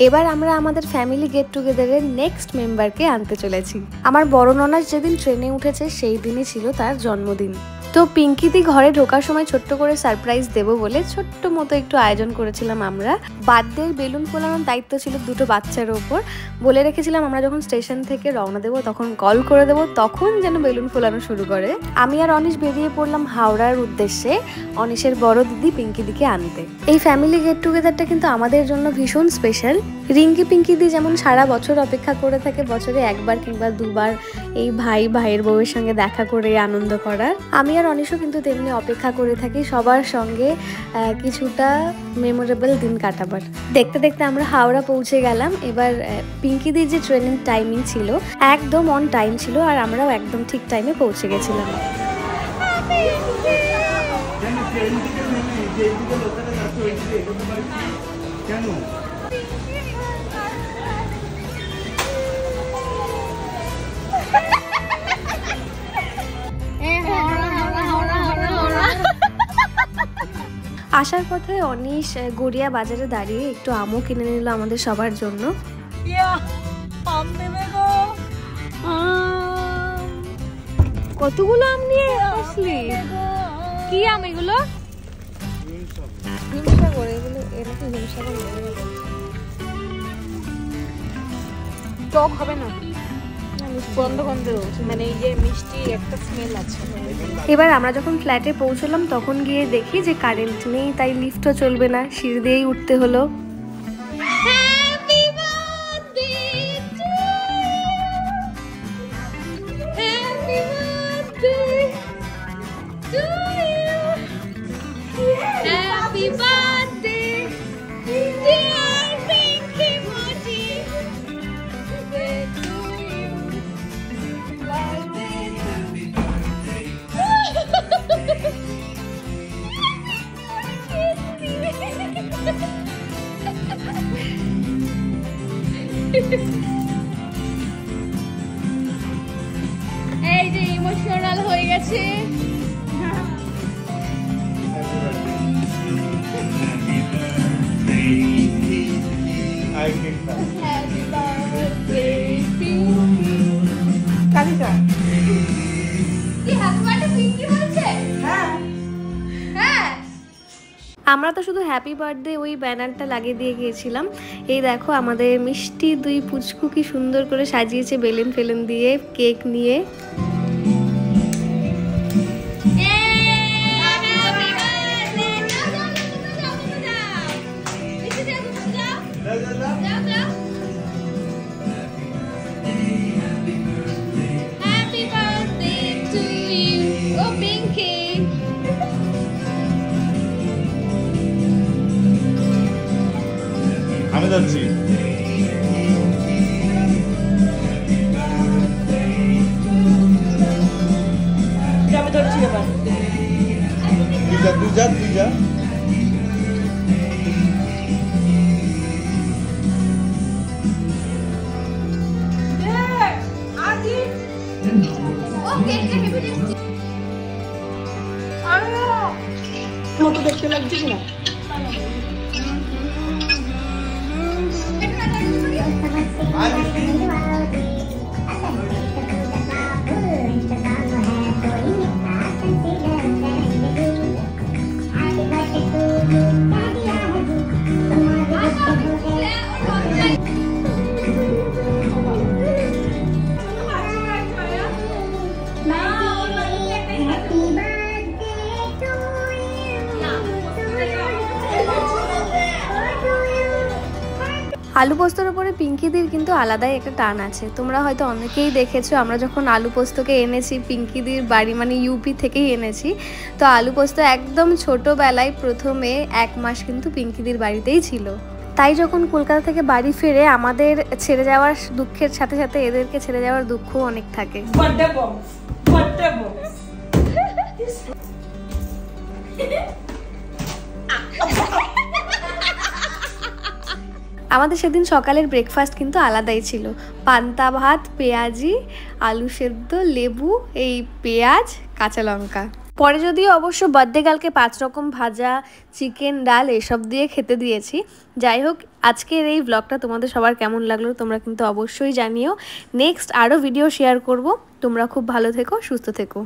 এবার আমরা আমাদের ফ্যামিলি গেট টুগেদারের নেক্সট মেম্বারকে আনতে চলেছি। আমার বড় ননাস যেদিন ট্রেনে উঠেছে সেই দিনই ছিল তার জন্মদিন। তো পিঙ্কিদি ঘরে ঢোকার সময় ছোট্ট করে সারপ্রাইজ দেবো বলে ছোট্ট মতো একটু আয়োজন করেছিলাম আমরা। বার্থডের বেলুন ফোলানোর দায়িত্ব ছিল দুটো বাচ্চার ওপর। বলে রেখেছিলাম আমরা যখন স্টেশন থেকে রওনা দেবো তখন কল করে দেবো, তখন যেন বেলুন ফোলানো শুরু করে। আমি আর অনিশ বেরিয়ে পড়লাম হাওড়ার উদ্দেশ্যে অনিশের বড় দিদি পিঙ্কিদিকে আনতে। এই ফ্যামিলি গেট টুগেদারটা কিন্তু আমাদের জন্য ভীষণ স্পেশাল। রিঙ্কি পিঙ্কিদি যেমন সারা বছর অপেক্ষা করে থাকে বছরে একবার কিংবা দুবার এই ভাইয়ের বউয়ের সঙ্গে দেখা করে আনন্দ করার, আমি আর অনিশও কিন্তু তেমনি অপেক্ষা করে থাকি সবার সঙ্গে কিছুটা মেমোরেবল দিন কাটাবার। দেখতে দেখতে আমরা হাওড়া পৌঁছে গেলাম। এবার পিঙ্কিদির যে ট্রেনের টাইমিং ছিল একদম অন টাইম ছিল, আর আমরাও একদম ঠিক টাইমে পৌঁছে গেছিলাম। আসার পথে অনিশ গড়িয়া বাজারে দাঁড়িয়ে একটু আমও কিনে নিল আমাদের সবার জন্য। কতগুলো আম নিয়ে আসলি? কি আম এগুলো? হিমসাগর। এগুলো এরকম হিমসাগর টক হবে না, মানে এই যে মিষ্টি একটা স্মেল আছে। এবার আমরা যখন ফ্ল্যাটে পৌঁছলাম তখন গিয়ে দেখি যে কারেন্ট নেই, তাই লিফটও চলবে না, সিঁড়ি দিয়েই উঠতে হলো। এই যে ইমোশনাল হয়ে গেছে। আমরা তো শুধু হ্যাপি বার্থডে ওই ব্যানারটা লাগিয়ে দিয়ে গিয়েছিলাম। এই দেখো আমাদের মিষ্টি দুই পুচকু কি সুন্দর করে সাজিয়েছে বেলুন ফেলুন দিয়ে, কেক নিয়ে। আমি যাচ্ছি। আমি ধরছি এবার। তুই যা। মতো দেখতে লাগছে কিনা? আলু পোস্তর উপরে পিঙ্কিদির কিন্তু আলাদাই একটা টান আছে। তোমরা হয়তো অনেকেই দেখেছো আমরা যখন আলু পোস্তকে এনেছি পিঙ্কিদির বাড়ি মানে ইউপি থেকেই এনেছি, তো আলু পোস্ত একদম ছোটোবেলায় প্রথমে 1 মাস কিন্তু পিঙ্কিদির বাড়িতেই ছিল। তাই যখন কলকাতা থেকে বাড়ি ফিরে আমাদের ছেড়ে যাওয়ার দুঃখের সাথে সাথে এদেরকে ছেড়ে যাওয়ার দুঃখও অনেক থাকে। আমাদের সেদিন সকালের ব্রেকফাস্ট কিন্তু আলাদাই ছিল। পান্তা ভাত, পেঁয়াজি, আলু সেদ্ধ, লেবু, এই পেঁয়াজ, কাঁচা লঙ্কা। পরে যদিও অবশ্য বার্থডে গার্লকে 5 রকম ভাজা, চিকেন, ডাল এসব দিয়ে খেতে দিয়েছি। যাই হোক, আজকের এই ব্লগটা তোমাদের সবার কেমন লাগলো তোমরা কিন্তু অবশ্যই জানিও। নেক্সট আরও ভিডিও শেয়ার করব। তোমরা খুব ভালো থেকো, সুস্থ থেকো।